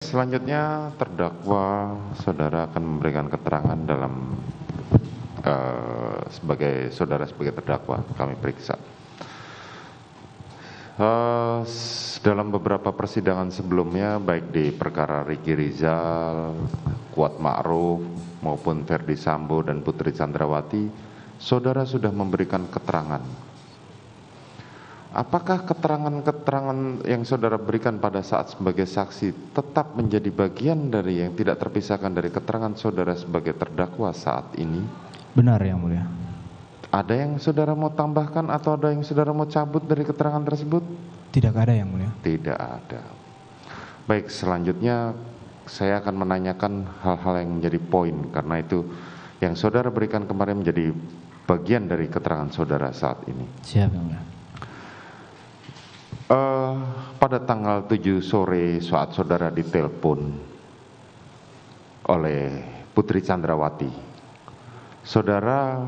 Selanjutnya terdakwa saudara akan memberikan keterangan dalam sebagai terdakwa kami periksa. Dalam beberapa persidangan sebelumnya, baik di perkara Ricky Rizal, Kuat Ma'ruf maupun Ferdi Sambo dan Putri Chandrawati, saudara sudah memberikan keterangan. Apakah keterangan-keterangan yang saudara berikan pada saat sebagai saksi tetap menjadi bagian dari yang tidak terpisahkan dari keterangan saudara sebagai terdakwa saat ini? Benar, Yang Mulia. Ada yang saudara mau tambahkan atau ada yang saudara mau cabut dari keterangan tersebut? Tidak ada, Yang Mulia. Tidak ada. Baik, selanjutnya saya akan menanyakan hal-hal yang menjadi poin, karena itu yang saudara berikan kemarin menjadi bagian dari keterangan saudara saat ini. Siap, Yang Mulia. Pada tanggal 7 sore saat saudara ditelepon oleh Putri Chandrawati, saudara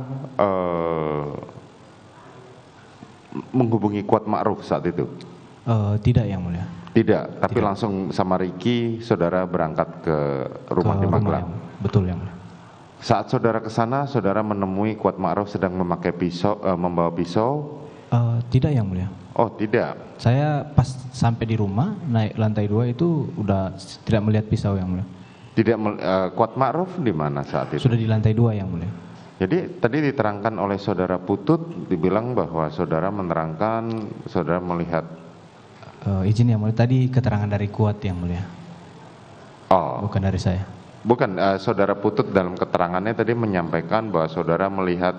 menghubungi Kuat Ma'ruf saat itu? Tidak, Yang Mulia. Tidak, tapi Tidak. langsung sama Ricky saudara berangkat ke rumah di Magelang. Betul, Yang Mulia. Saat saudara ke sana, saudara menemui Kuat Ma'ruf sedang memakai pisau, membawa pisau? Tidak, Yang Mulia. Oh, tidak. Saya pas sampai di rumah, naik lantai 2 itu udah tidak melihat pisau, Yang Mulia. Tidak, Kuat Ma'ruf di mana saat itu? Sudah di lantai 2, Yang Mulia. Jadi tadi diterangkan oleh saudara Putut, dibilang bahwa saudara menerangkan, saudara melihat. Izin, Yang Mulia, tadi keterangan dari Kuat, Yang Mulia. Oh. Bukan dari saya. Bukan, saudara Putut dalam keterangannya tadi menyampaikan bahwa saudara melihat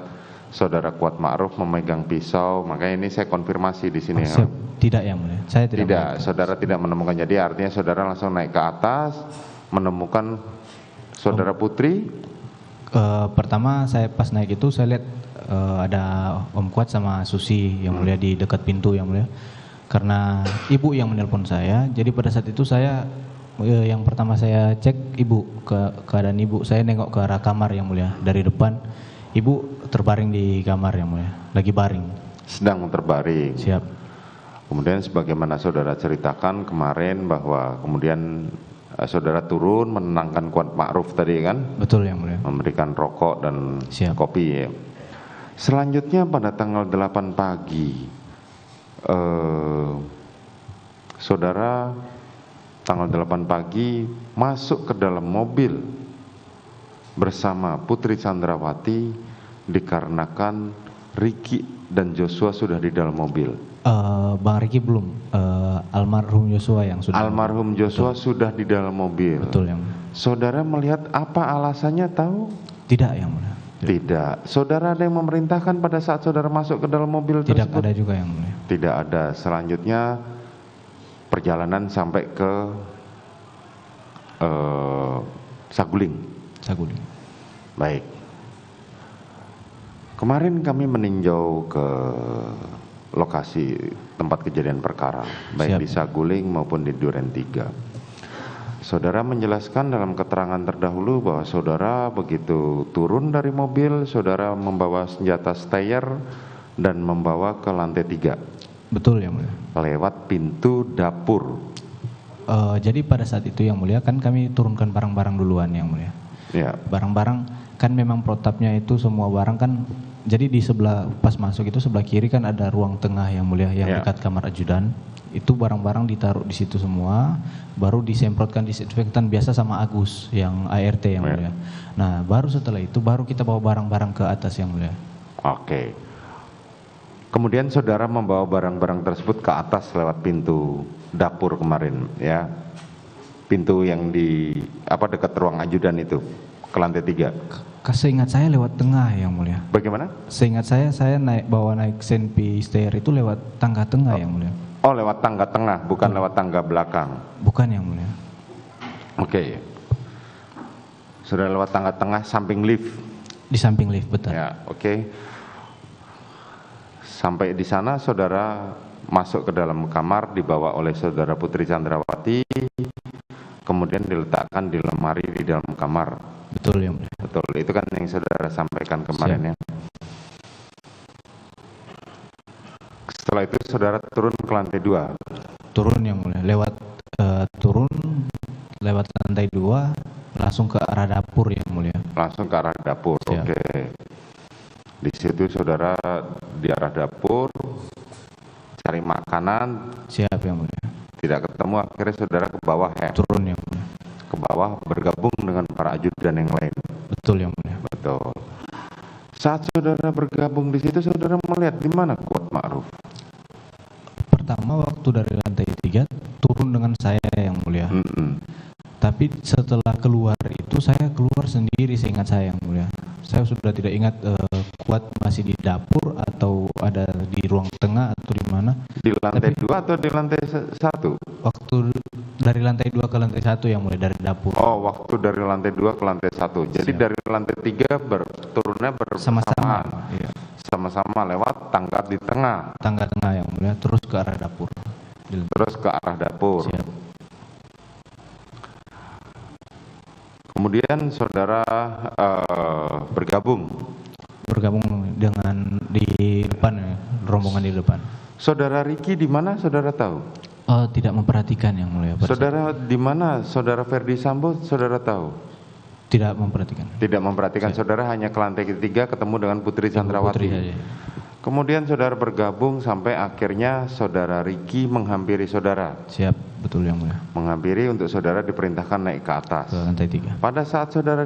saudara Kuat Ma'ruf memegang pisau, makanya ini saya konfirmasi di sini. Siap. Tidak, Yang Mulia. Saya tidak. Tidak, saudara tidak menemukan. Jadi artinya saudara langsung naik ke atas, menemukan saudara Putri. Pertama saya pas naik itu saya lihat ada Om Kuat sama Susi, Yang Mulia, di dekat pintu, Yang Mulia. Karena ibu yang menelpon saya, jadi pada saat itu saya yang pertama saya cek ibu, keadaan ibu. Saya nengok ke arah kamar, Yang Mulia. Dari depan ibu terbaring di kamar, Yang Mulia, lagi baring. Sedang terbaring. Siap. Kemudian sebagaimana saudara ceritakan kemarin bahwa kemudian saudara turun menenangkan Kuat Ma'ruf tadi kan? Betul, Yang Mulia. Memberikan rokok dan Siap. kopi ya. Selanjutnya pada tanggal 8 pagi, saudara tanggal 8 pagi masuk ke dalam mobil bersama Putri Chandrawati dikarenakan Ricky dan Joshua sudah di dalam mobil. Bang Ricky belum, almarhum Joshua yang sudah. Almarhum Joshua sudah di dalam mobil. Betul, Yang Mulia. Saudara melihat apa alasannya tahu? Tidak, Yang Mulia. Tidak. Saudara ada yang memerintahkan pada saat saudara masuk ke dalam mobil Tidak tersebut? ada juga, Yang Mulia. Tidak ada. Selanjutnya perjalanan sampai ke Saguling. Saguling. Baik. Kemarin kami meninjau ke lokasi tempat kejadian perkara, baik Siap. di Saguling maupun di Duren 3. Saudara menjelaskan dalam keterangan terdahulu bahwa saudara begitu turun dari mobil, saudara membawa senjata steyr dan membawa ke lantai 3. Betul, Yang Mulia. Lewat pintu dapur. Jadi pada saat itu, Yang Mulia, kan kami turunkan barang-barang duluan, Yang Mulia. Ya. Barang-barang kan memang protapnya itu semua barang kan, jadi di sebelah pas masuk itu sebelah kiri kan ada ruang tengah, Yang Mulia, yang Ya. dekat kamar ajudan. Itu barang-barang ditaruh di situ semua, baru disemprotkan disinfektan biasa sama Agus yang ART, Yang Ya. Mulia. Nah, baru setelah itu baru kita bawa barang-barang ke atas, Yang Mulia. Oke. Kemudian saudara membawa barang-barang tersebut ke atas lewat pintu dapur kemarin, ya. Pintu yang di dekat ruang ajudan itu, ke lantai 3. Seingat saya lewat tengah, Yang Mulia. Bagaimana? Seingat saya naik senpi stair itu lewat tangga tengah, Yang Mulia. Oh, lewat tangga tengah, bukan lewat tangga belakang. Bukan, Yang Mulia. Oke. Sudah lewat tangga tengah samping lift. Di samping lift, betul. Ya, oke. Sampai di sana saudara masuk ke dalam kamar dibawa oleh saudara Putri Chandrawati, kemudian diletakkan di lemari di dalam kamar. Betul, Yang Mulia. Betul, itu kan yang saudara sampaikan kemarin. Ya. Setelah itu saudara turun ke lantai 2. Turun, Yang Mulia, lewat lewat lantai 2 langsung ke arah dapur yang mulia. Langsung ke arah dapur. Siap. Oke. Di situ saudara di arah dapur cari makanan, Siap yang mulia. tidak ketemu, akhirnya saudara ke bawah ya. Turun yang mulia. Ke bawah bergabung dengan para ajudan yang lain. Betul yang mulia. Betul. Saat saudara bergabung di situ, saudara melihat di mana Kuat Ma'ruf? Pertama waktu dari lantai 3 turun dengan saya yang mulia. Tapi setelah keluar itu saya keluar sendiri seingat saya yang mulia. Saya sudah tidak ingat Kuat masih di dapur atau ada di ruang tengah atau di mana. Di lantai 2 atau di lantai 1? Waktu dari lantai 2 ke lantai 1 yang mulai dari dapur. Oh, waktu dari lantai 2 ke lantai 1. Jadi Siap. dari lantai 3 turunnya Sama-sama. bersamaan. Iya. Sama-sama lewat tangga di tengah, Tangga tengah yang mulia terus ke arah dapur. terus ke arah dapur. Siap. Kemudian saudara bergabung. Bergabung dengan di depan ya, rombongan di depan. Saudara Riki di mana saudara tahu? Oh, tidak memperhatikan yang mulia. Saudara di mana saudara Ferdi Sambo saudara tahu? Tidak memperhatikan. Tidak memperhatikan. Saudara hanya ke lantai ketiga ketemu dengan Putri Chandrawati. Putri saja. Kemudian saudara bergabung sampai akhirnya saudara Riki menghampiri saudara. Siap, betul yang mulia. Menghampiri untuk saudara diperintahkan naik ke atas. Ke lantai 3. Pada saat saudara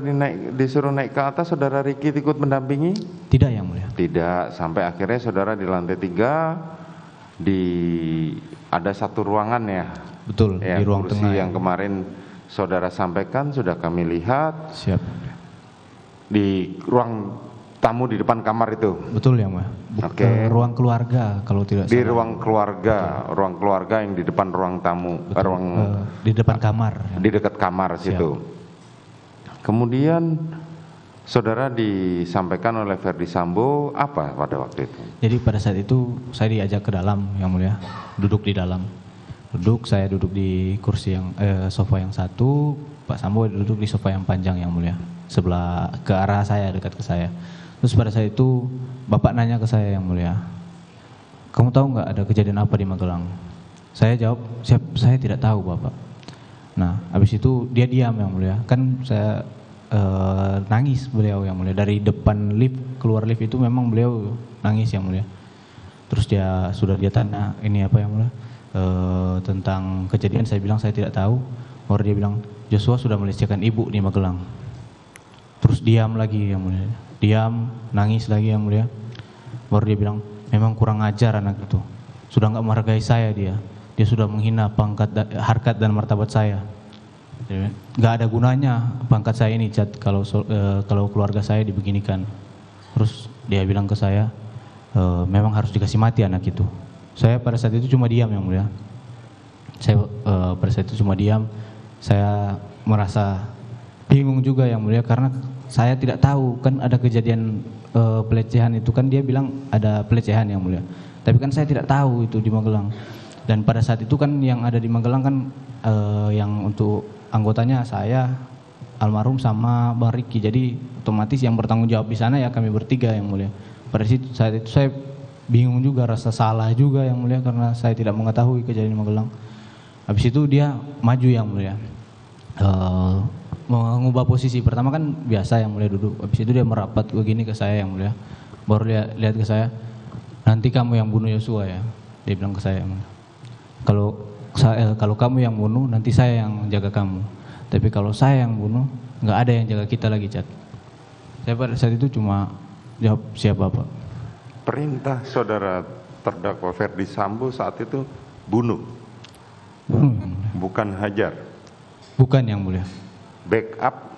disuruh naik ke atas, saudara Riki ikut mendampingi? Tidak yang mulia. Tidak, sampai akhirnya saudara di lantai 3 ada satu ruangan ya. Betul, Ya, di ruang kursi tengah yang kemarin saudara sampaikan sudah kami lihat Siap. di ruang tamu di depan kamar itu. Betul yang mulia. Oke. Ruang keluarga kalau tidak Di salah. ruang keluarga yang di depan ruang tamu, Betul. Di depan kamar. di dekat kamar situ. Kemudian saudara disampaikan oleh Ferdi Sambo apa pada waktu itu? Jadi pada saat itu saya diajak ke dalam yang mulia, duduk di dalam. Saya duduk di kursi yang sofa yang satu, Pak Sambo duduk di sofa yang panjang yang mulia, sebelah ke arah saya, dekat ke saya. Terus pada saat itu Bapak nanya ke saya yang mulia, kamu tahu nggak ada kejadian apa di Magelang? Saya jawab, saya tidak tahu Bapak. Nah, habis itu dia diam yang mulia, kan saya nangis beliau yang mulia dari depan lift keluar lift itu memang beliau nangis yang mulia. Terus dia tanya ini apa yang mulia tentang kejadian. Saya bilang saya tidak tahu. Baru dia bilang Joshua sudah melecehkan ibu di Magelang. Terus diam lagi yang mulia, diam nangis lagi yang mulia. Baru dia bilang memang kurang ajar anak itu, sudah nggak menghargai saya dia sudah menghina pangkat harkat dan martabat saya. Nggak ada gunanya pangkat saya ini Chat kalau keluarga saya dibeginikan. Terus dia bilang ke saya memang harus dikasih mati anak itu. Saya pada saat itu cuma diam yang mulia. Pada saat itu cuma diam. Saya merasa bingung juga yang mulia karena saya tidak tahu kan ada kejadian pelecehan itu, kan dia bilang ada pelecehan yang mulia. Tapi kan saya tidak tahu itu di Magelang. Dan pada saat itu kan yang ada di Magelang kan yang untuk anggotanya saya, almarhum sama Bang Riki. Jadi otomatis yang bertanggung jawab di sana ya kami bertiga yang mulia. Pada saat itu saya bingung juga, rasa salah juga yang mulia karena saya tidak mengetahui kejadian di Magelang. Habis itu dia maju yang mulia, mengubah posisi. Pertama kan biasa yang mulia duduk. Habis itu dia merapat begini ke saya yang mulia. Baru lihat ke saya, nanti kamu yang bunuh Yosua ya. Dia bilang ke saya, kalau kamu yang bunuh nanti saya yang jaga kamu. Tapi kalau saya yang bunuh nggak ada yang jaga kita lagi Chat. Saya pada saat itu cuma jawab siap Bapak. Perintah saudara terdakwa Ferdi Sambo saat itu bunuh, bukan hajar. Bukan yang mulia. Backup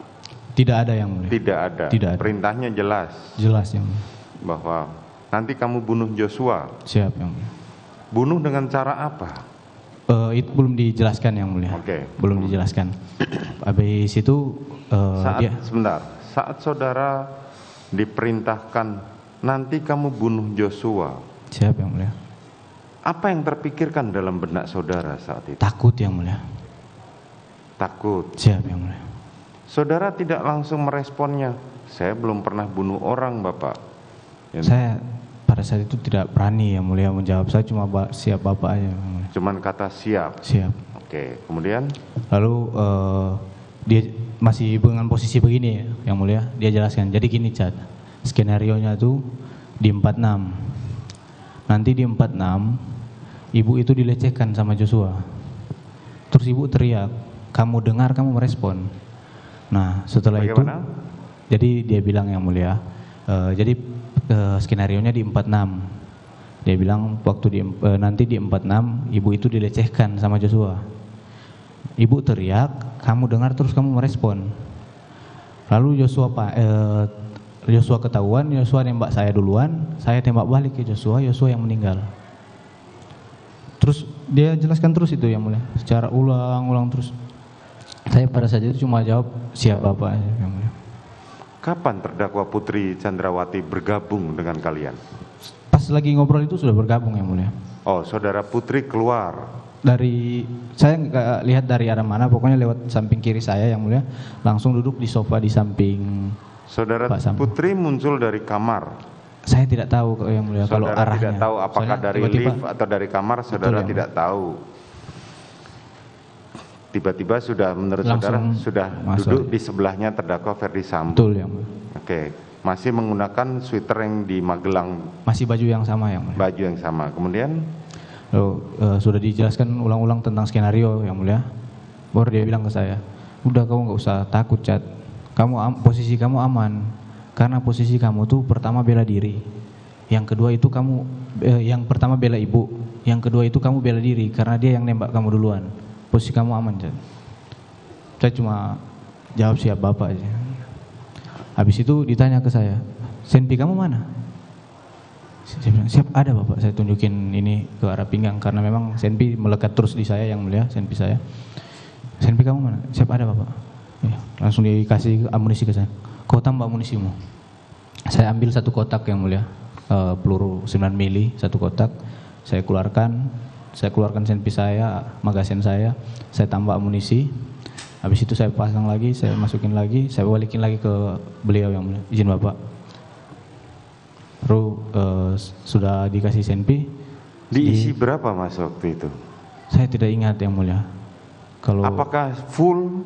Tidak ada yang mulia. tidak ada. Tidak ada. Perintahnya jelas Jelas yang mulia. bahwa nanti kamu bunuh Joshua. Siap yang mulia. Bunuh dengan cara apa? Itu belum dijelaskan yang mulia. Oke. Belum dijelaskan. Habis itu Sebentar. Saat saudara diperintahkan nanti kamu bunuh Joshua. Siap yang mulia. Apa yang terpikirkan dalam benak saudara saat itu? Takut yang mulia. Takut. Siap yang mulia. Saudara tidak langsung meresponnya. Saya belum pernah bunuh orang, Bapak. Saya pada saat itu tidak berani yang mulia menjawab. Saya cuma siap Bapak aja yang mulia. Cuman kata siap. Siap. Oke, kemudian Lalu dia masih dengan posisi begini ya, yang mulia. Dia jelaskan, jadi gini Chat, skenario-nya tuh di 46. Nanti di 46, ibu itu dilecehkan sama Joshua. Terus ibu teriak, kamu dengar, kamu merespon. Nah setelah bagaimana? itu, jadi dia bilang yang mulia, jadi skenario-nya di 46. Dia bilang waktu nanti di 46, ibu itu dilecehkan sama Joshua. Ibu teriak, kamu dengar terus kamu merespon. Lalu Joshua ketahuan, Joshua nembak saya duluan, saya tembak balik ke Joshua yang meninggal. Terus dia jelaskan terus itu yang mulia, secara ulang-ulang terus. Saya pada saat itu cuma jawab, siap Bapak yang mulia. Kapan terdakwa Putri Chandrawati bergabung dengan kalian? Pas lagi ngobrol itu sudah bergabung yang mulia. Oh, saudara Putri keluar. Saya nggak lihat dari arah mana, pokoknya lewat samping kiri saya yang mulia, langsung duduk di sofa di samping. Saudara Pak Sam. Putri muncul dari kamar. Saya tidak tahu yang mulia kalau Saudara arahnya. tidak tahu apakah Soalnya dari tiba-tiba- lift atau dari kamar, saudara Betul, tidak tahu. Tiba-tiba sudah menurut Langsung saudara sudah masuk. duduk di sebelahnya terdakwa Ferdi Sambo. Betul yang mulia. Oke, masih menggunakan sweater yang di Magelang, Masih baju yang sama yang mulia. baju yang sama. Kemudian Lalu, sudah dijelaskan ulang-ulang tentang skenario yang mulia. Baru dia bilang ke saya, udah kamu nggak usah takut Chat, posisi kamu aman, karena posisi kamu tuh pertama bela diri, yang kedua itu yang pertama bela ibu, yang kedua itu kamu bela diri karena dia yang nembak kamu duluan. Posisi kamu aman Chat. Saya cuma jawab siap Bapak aja. Habis itu ditanya ke saya, senpi kamu mana? Saya bilang, siap ada Bapak. Saya tunjukin ini ke arah pinggang karena memang senpi melekat terus di saya yang mulia, senpi saya. Senpi kamu mana? Siap ada Bapak. Ya, langsung dikasih amunisi ke saya. Kau tambah amunisimu. Saya ambil satu kotak yang mulia, peluru 9 mili, satu kotak. Saya keluarkan senpi saya, magasin saya tambah amunisi. Habis itu saya pasang lagi, saya masukin lagi, saya balikin lagi ke beliau yang mulia. Izin Bapak. Lalu sudah dikasih senpi. diisi berapa Mas waktu itu? Saya tidak ingat yang mulia. Kalau Apakah full?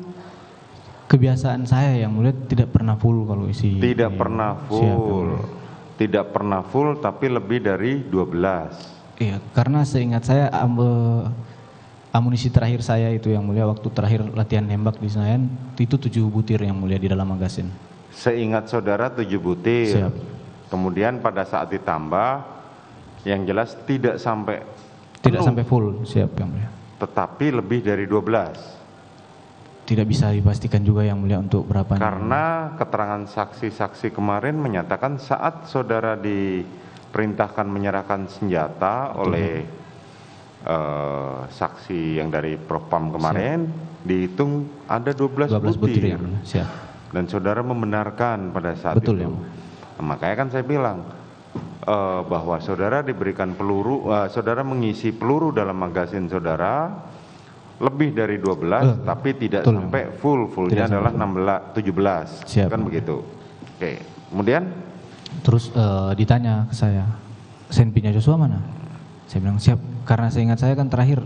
kebiasaan saya yang mulia tidak pernah full kalau isi. Tidak pernah Siap, yang full. mulia. Tidak pernah full tapi lebih dari 12. Iya, karena seingat saya amunisi terakhir saya itu yang mulia waktu terakhir latihan nembak di Senayan itu 7 butir yang mulia di dalam magasin. Seingat saudara 7 butir. Siap. Kemudian pada saat ditambah, yang jelas tidak sampai Tidak penuh, sampai full, siap yang mulia. tetapi lebih dari 12. Tidak bisa dipastikan juga yang mulia untuk berapa. Karena keterangan saksi-saksi kemarin menyatakan saat saudara diperintahkan menyerahkan senjata oleh saksi yang dari Propam kemarin, dihitung ada 12 butir. yang mulia. Siap. Dan saudara membenarkan pada saat Betul, itu. yang mulia. Makanya kan saya bilang bahwa saudara diberikan peluru, saudara mengisi peluru dalam magasin saudara lebih dari 12, tapi tidak betul, sampai fullnya Tidak adalah sampai 17, Siap. kan begitu. Oke, kemudian Terus ditanya ke saya, senpinya Joshua mana? Saya bilang siap, karena saya ingat saya kan terakhir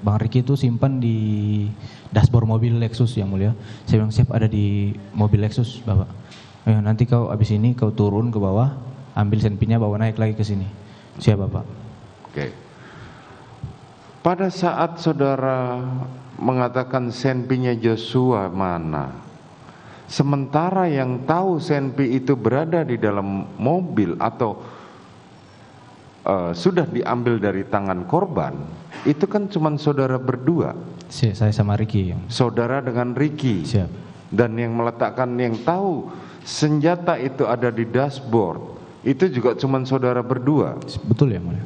Bang Riki itu simpan di dashboard mobil Lexus yang mulia. Saya bilang siap ada di mobil Lexus Bapak. Nanti kau habis ini kau turun ke bawah, ambil senpinya bawa naik lagi ke sini. Siap Bapak. oke. Pada saat saudara mengatakan senpinya Joshua mana, sementara yang tahu senpi itu berada di dalam mobil atau sudah diambil dari tangan korban, itu kan cuma saudara berdua, Saya sama Riki. saudara dengan Ricky. Siap. Dan yang meletakkan, yang tahu senjata itu ada di dashboard, itu juga cuma saudara berdua. Betul ya mulia.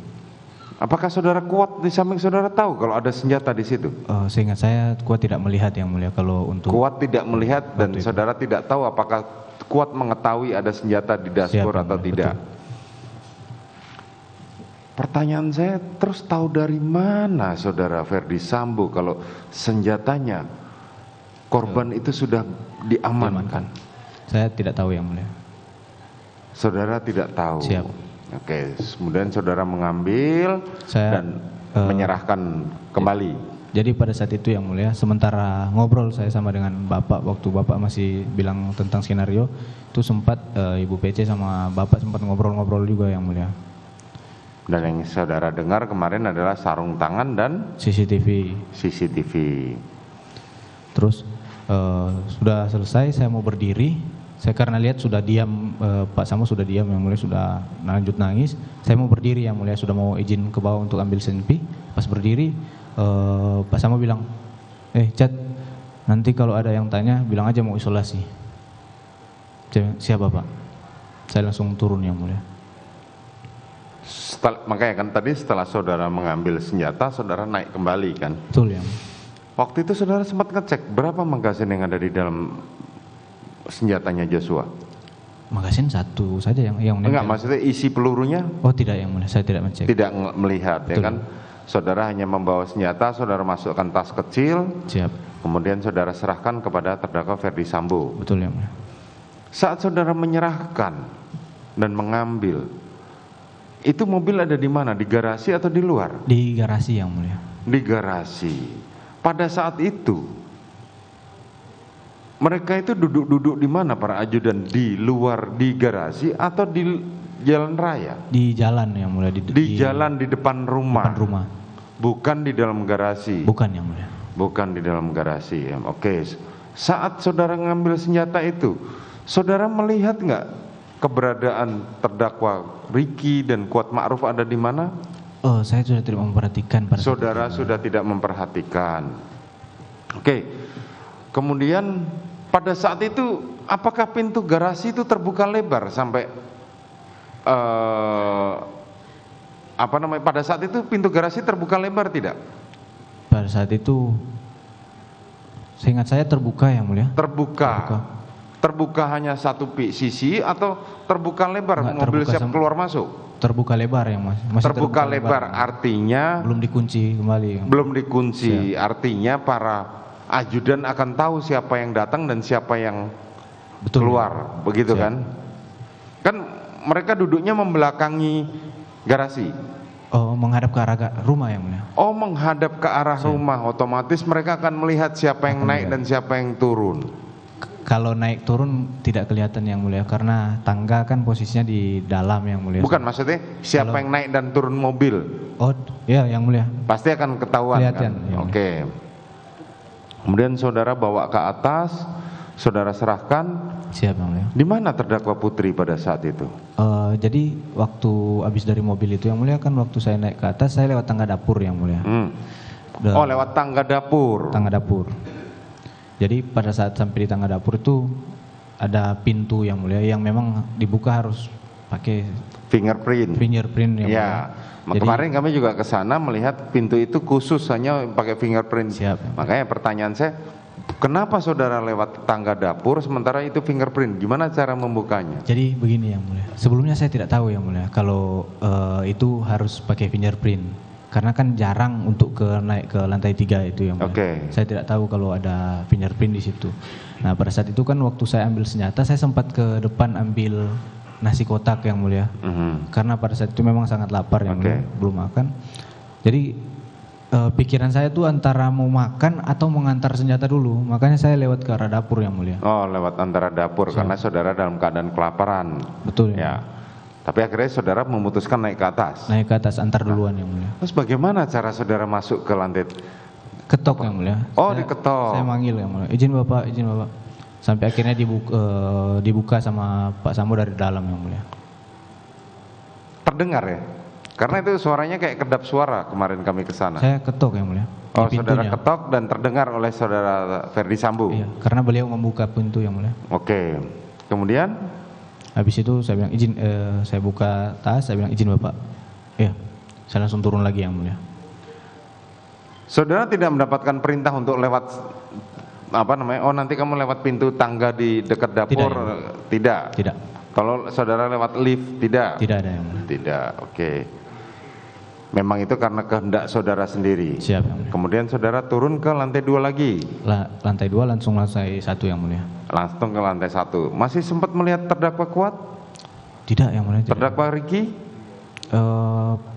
Apakah saudara Kuat di samping saudara tahu kalau ada senjata di situ? Seingat saya Kuat tidak melihat yang mulia kalau untuk. Kuat tidak melihat dan Waktu itu. saudara tidak tahu apakah Kuat mengetahui ada senjata di dashboard Siap, atau betul. tidak. Pertanyaan saya, terus tahu dari mana saudara Ferdi Sambo kalau senjatanya korban itu sudah diamankan? Saya tidak tahu yang mulia. Saudara tidak tahu. Siap. Oke, kemudian saudara mengambil Saya, dan menyerahkan kembali. Jadi pada saat itu yang mulia, sementara ngobrol saya sama dengan bapak, waktu bapak masih bilang tentang skenario, itu sempat Ibu PC sama bapak sempat ngobrol-ngobrol juga yang mulia. Dan yang saudara dengar kemarin adalah sarung tangan dan CCTV. Terus sudah selesai, saya mau berdiri. Saya karena lihat sudah diam, Pak Samo sudah diam yang mulia, sudah lanjut nangis. Saya mau berdiri yang mulia, sudah mau izin ke bawah untuk ambil senpi. Pas berdiri, Pak Samo bilang, Chat, nanti kalau ada yang tanya bilang aja mau isolasi. Siapa Pak? Saya langsung turun yang mulia. Makanya kan tadi setelah saudara mengambil senjata, saudara naik kembali kan? Betul yang. Waktu itu saudara sempat ngecek berapa magasin yang ada di dalam senjatanya Joshua? Magasin satu saja yang enggak, maksudnya isi pelurunya? Oh tidak yang mulia, saya tidak mencek. Tidak melihat. Betul. Ya kan? Saudara hanya membawa senjata, saudara masukkan tas kecil. Siap. Kemudian saudara serahkan kepada terdakwa Ferdi Sambo. Betul yang mulia. Saat saudara menyerahkan dan mengambil, itu mobil ada di mana? Di garasi atau di luar? Di garasi yang mulia. Di garasi. Pada saat itu mereka itu duduk-duduk di mana para ajudan? Di luar di garasi atau di jalan raya? Di jalan yang mulia. Di jalan di depan rumah. Depan rumah. Bukan di dalam garasi. Bukan yang mulia. Bukan di dalam garasi. Oke. Saat saudara ngambil senjata itu, saudara melihat nggak keberadaan terdakwa Ricky dan Kuat Ma'ruf ada di mana? Oh, saya sudah tidak memperhatikan pada saudara sudah tidak memperhatikan. Oke. Kemudian pada saat itu apakah pintu garasi itu terbuka lebar sampai pada saat itu pintu garasi terbuka lebar tidak? Pada saat itu seingat saya terbuka yang mulia. Terbuka hanya satu sisi atau terbuka lebar? Enggak, mobil terbuka siap keluar masuk? Terbuka lebar yang masih terbuka lebar artinya belum dikunci kembali. Belum dikunci. Siap. Artinya para ajudan akan tahu siapa yang datang dan siapa yang keluar. Begitu. Siap. Kan mereka duduknya membelakangi garasi. Oh, menghadap ke arah rumah yang mulia. Oh, menghadap ke arah rumah. Otomatis mereka akan melihat siapa yang naik dan siapa yang turun. Kalau naik turun tidak kelihatan yang mulia karena tangga kan posisinya di dalam yang mulia. Bukan, maksudnya siapa yang naik dan turun mobil? Oh ya yang mulia. Pasti akan ketahuan kan? Oke. Kemudian saudara bawa ke atas, saudara serahkan. Siap yang mulia. Di mana terdakwa Putri pada saat itu? Jadi waktu habis dari mobil itu yang mulia kan waktu saya naik ke atas saya lewat tangga dapur yang mulia. Oh, lewat tangga dapur. Tangga dapur. Jadi pada saat sampai di tangga dapur itu ada pintu yang mulia yang memang dibuka harus pakai fingerprint yang mulia. Jadi, kemarin kami juga ke sana melihat pintu itu khusus hanya pakai fingerprint. Siap. Makanya pertanyaan saya, kenapa saudara lewat tangga dapur sementara itu fingerprint? Gimana cara membukanya? Jadi begini yang mulia. Sebelumnya saya tidak tahu yang mulia kalau itu harus pakai fingerprint. Karena kan jarang untuk naik ke lantai 3 itu yang mulia. Saya tidak tahu kalau ada fingerprint di situ. Nah pada saat itu kan waktu saya ambil senjata saya sempat ke depan ambil nasi kotak yang mulia. Karena pada saat itu memang sangat lapar yang mulia, belum makan. Jadi pikiran saya tuh antara mau makan atau mengantar senjata dulu. Makanya saya lewat ke arah dapur yang mulia. Oh, lewat antara dapur. Karena saudara dalam keadaan kelaparan. Betul ya. Tapi akhirnya saudara memutuskan naik ke atas. Naik ke atas, antar duluan yang mulia. Terus bagaimana cara saudara masuk ke lantai? Ketok yang mulia. Oh, diketok. Saya manggil yang mulia. Izin bapak, izin bapak. Sampai akhirnya dibuka sama Pak Samo dari dalam yang mulia. Terdengar ya? Karena itu suaranya kayak kedap suara kemarin kami ke sana. Saya ketok yang mulia. Oh, saudara ketok dan terdengar oleh saudara Ferdi Sambo. Iya, karena beliau membuka pintu yang mulia. Oke. Kemudian? Habis itu saya bilang izin, saya buka tas, saya bilang izin bapak. Iya, saya langsung turun lagi yang mulia. Saudara tidak mendapatkan perintah untuk lewat oh nanti kamu lewat pintu tangga di dekat dapur? Tidak. Tidak. Kalau saudara lewat lift? Tidak. Tidak ada yang mulia. Tidak. Oke. Memang itu karena kehendak saudara sendiri. Siap yang mulia. Kemudian saudara turun ke lantai 2 lagi. Lantai 2 langsung lantai 1 yang mulia. Langsung ke lantai 1. Masih sempat melihat terdakwa Kuat? Tidak yang mulia. Terdakwa Ricky?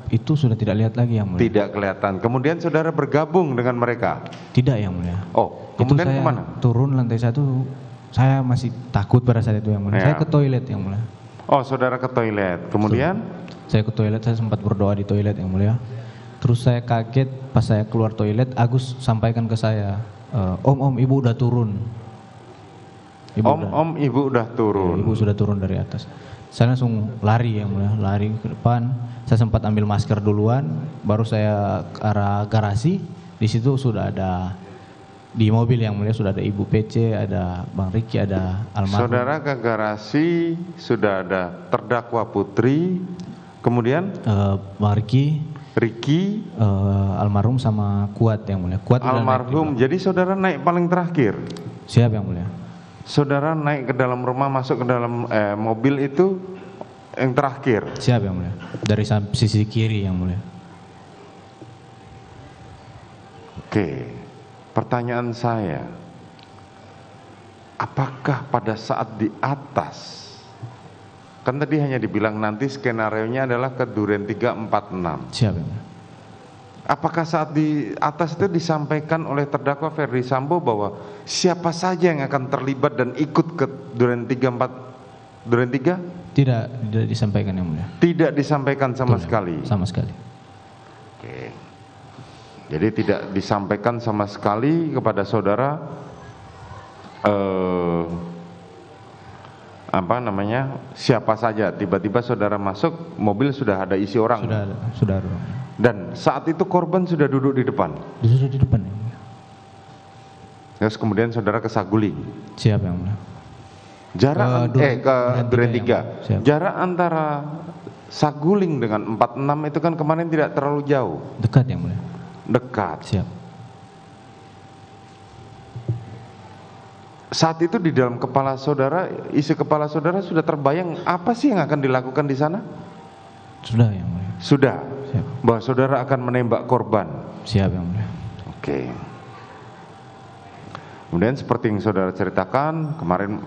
itu sudah tidak lihat lagi yang mulia. Tidak kelihatan. Kemudian saudara bergabung dengan mereka? Tidak yang mulia. Oh, Itu kemudian saya kemana? turun lantai 1, saya masih takut pada saat itu yang mulia. Ya. Saya ke toilet yang mulia. Oh, saudara ke toilet. Kemudian? Saya ke toilet, saya sempat berdoa di toilet yang mulia. Terus saya kaget pas saya keluar toilet, Agus sampaikan ke saya, Om, ibu udah turun. Ibu udah turun. Ibu sudah turun dari atas. Saya langsung lari yang mulia, lari ke depan. Saya sempat ambil masker duluan, baru saya ke arah garasi. Di situ sudah ada, di mobil yang mulia sudah ada Ibu PC, ada Bang Riki, ada almarhum. Saudara ke garasi, sudah ada terdakwa Putri, kemudian Bang Riki, almarhum sama Kuat yang mulia. Kuat udah naik almarhum. Jadi saudara naik paling terakhir. Siap yang mulia. Saudara naik ke dalam rumah, masuk ke dalam mobil itu yang terakhir. Siap yang mulia. Dari sisi kiri yang mulia. Oke, pertanyaan saya, apakah pada saat di atas, kan tadi hanya dibilang nanti skenarionya adalah ke Duren 346. Siap yang mulia. Apakah saat di atas itu disampaikan oleh terdakwa Ferdi Sambo bahwa siapa saja yang akan terlibat dan ikut ke Duren 3? Tidak disampaikan yang mulia. Tidak disampaikan sama Betul, sekali. Sama sekali. Oke. Jadi tidak disampaikan sama sekali kepada saudara siapa saja. Tiba-tiba saudara masuk, mobil sudah ada isi orang. Sudah. Dan saat itu korban sudah duduk di depan. Sudah di depan yang mulia. Terus kemudian saudara ke Saguling. Siap yang mulia. Jarak ke Duren 3. Siap. Jarak antara Saguling dengan 46 itu kan kemarin tidak terlalu jauh. Dekat yang mulia. Dekat. Siap. Saat itu di dalam kepala saudara, isi kepala saudara sudah terbayang apa sih yang akan dilakukan di sana? Sudah yang mulia. Sudah. Siap. Bahwa saudara akan menembak korban. Siap yang mulia. Oke. Kemudian seperti yang saudara ceritakan kemarin,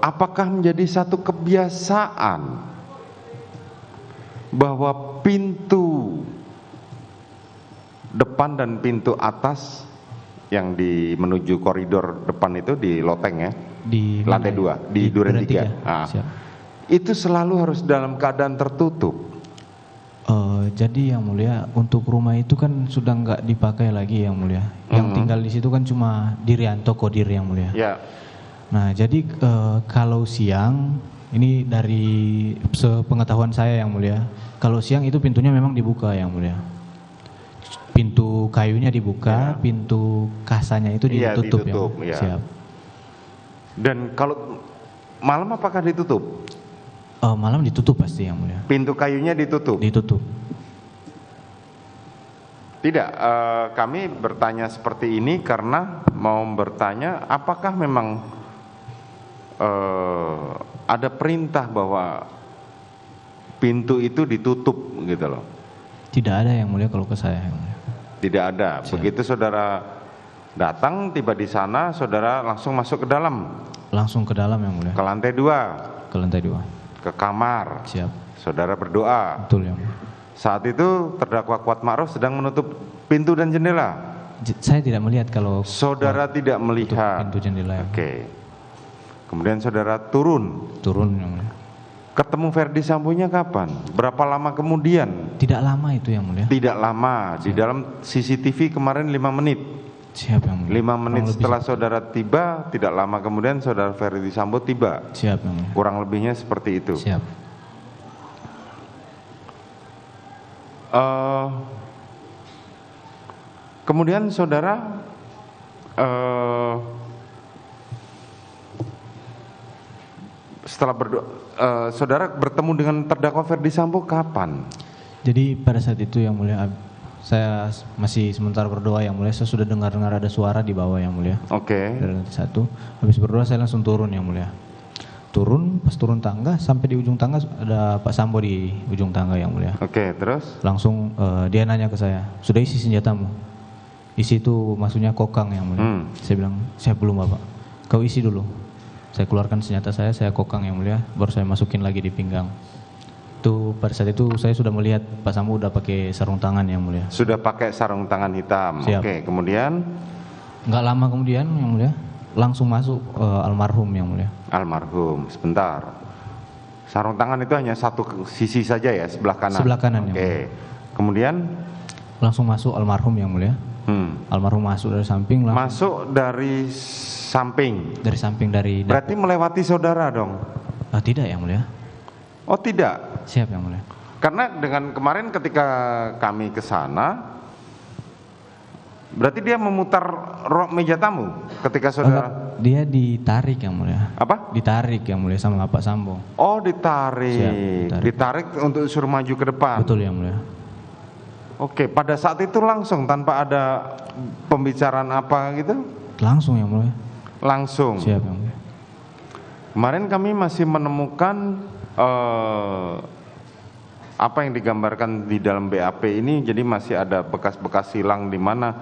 apakah menjadi satu kebiasaan bahwa pintu depan dan pintu atas yang menuju koridor depan itu di loteng ya, Di lantai 2 di Duren 3. Siap. Itu selalu harus dalam keadaan tertutup. Jadi yang mulia, untuk rumah itu kan sudah nggak dipakai lagi yang mulia. Yang tinggal di situ kan cuma Dirianto Kodir yang mulia. Ya. Nah jadi kalau siang, ini dari sepengetahuan saya yang mulia, kalau siang itu pintunya memang dibuka yang mulia. Pintu kayunya dibuka, pintu kasanya itu ditutup, ya. Siap. Dan kalau malam apakah ditutup? Malam ditutup pasti yang mulia. Pintu kayunya ditutup? Ditutup. Tidak, kami bertanya seperti ini karena mau bertanya apakah memang ada perintah bahwa pintu itu ditutup gitu loh. Tidak ada yang mulia kalau ke saya yang mulia. Tidak ada. Siap. Begitu saudara datang, tiba di sana, saudara langsung masuk ke dalam. Langsung ke dalam yang mulia. Ke lantai 2. Ke lantai 2. Ke kamar. Siap. Saudara berdoa. Betul yang mulia. Saat itu terdakwa Kuat Ma'ruf sedang menutup pintu dan jendela. Saya tidak melihat kalau Saudara tidak melihat. pintu jendela. Oke. Kemudian saudara turun. Turun yang mulia. Ketemu Ferdi Sambonya kapan? Berapa lama kemudian? Tidak lama itu yang mulia. Tidak lama. Di dalam CCTV kemarin 5 menit. Siap yang mulia. 5 menit Kurang setelah lebih. saudara tiba, tidak lama kemudian saudara Ferdi Sambo tiba. Siap yang mulia. Kurang lebihnya seperti itu. Siap. Kemudian saudara setelah saudara bertemu dengan terdakwa Ferdi Sambo kapan? Jadi pada saat itu yang mulia, saya masih sementara berdoa yang mulia, saya sudah dengar ada suara di bawah yang mulia. Oke. Dari lantai 1. Habis berdoa saya langsung turun yang mulia. Pas turun tangga, sampai di ujung tangga ada Pak Sambo di ujung tangga yang mulia. Oke, terus? Langsung dia nanya ke saya, sudah isi senjatamu? Isi itu maksudnya kokang yang mulia. Saya bilang, saya belum Bapak. Kau isi dulu. Saya keluarkan senjata saya kokang yang mulia, baru saya masukin lagi di pinggang. Itu pada saat itu saya sudah melihat Pak Sambo udah pakai sarung tangan yang mulia. Sudah pakai sarung tangan hitam. Siap. Oke, kemudian Nggak lama kemudian yang mulia langsung masuk almarhum yang mulia. almarhum. Sebentar. Sarung tangan itu hanya satu sisi saja ya, sebelah kanan. Sebelah kanan, yang Oke. Kemudian Langsung masuk almarhum yang mulia. Almarhum masuk dari samping, masuk dari samping. dari samping dari Berarti melewati saudara dong. tidak yang mulia. Oh, tidak. Siap yang mulia. Karena dengan kemarin ketika kami ke sana, berarti dia memutar meja tamu ketika saudara. Enggak, dia ditarik yang mulia. Apa? Ditarik yang mulia sama Pak Sambo. Oh, ditarik. Siap, Ditarik untuk suruh maju ke depan. Betul yang mulia. Oke, pada saat itu langsung tanpa ada pembicaraan apa gitu? Langsung yang mulia. Langsung. Siap yang mulia. Kemarin kami masih menemukan apa yang digambarkan di dalam BAP ini, jadi masih ada bekas-bekas silang di mana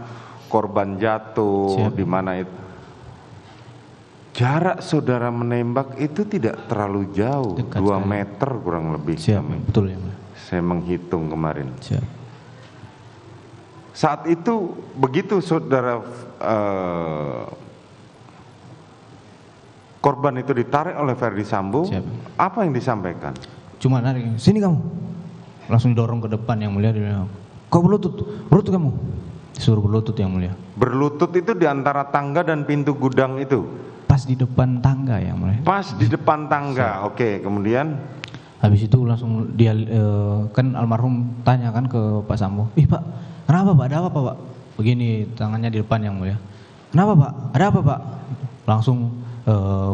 korban jatuh, Siap. di mana itu. Jarak saudara menembak itu tidak terlalu jauh, Dekat 2 sekali. meter kurang lebih. Siap, betul yang mulia. Saya menghitung kemarin. Siap. Saat itu begitu saudara korban itu ditarik oleh Ferdi Sambo, Siap. apa yang disampaikan? Cuma narik, sini kamu. Langsung didorong ke depan yang mulia. Dia bilang, kau berlutut kamu. Disuruh berlutut yang mulia. Berlutut itu di antara tangga dan pintu gudang itu? Pas di depan tangga yang mulia. Pas di depan tangga. Oke, kemudian Habis itu langsung dia kan almarhum tanya kan ke Pak Sambo, Pak, kenapa Pak? Ada apa Pak? Begini tangannya di depan yang mulia. Kenapa Pak? Ada apa Pak? Langsung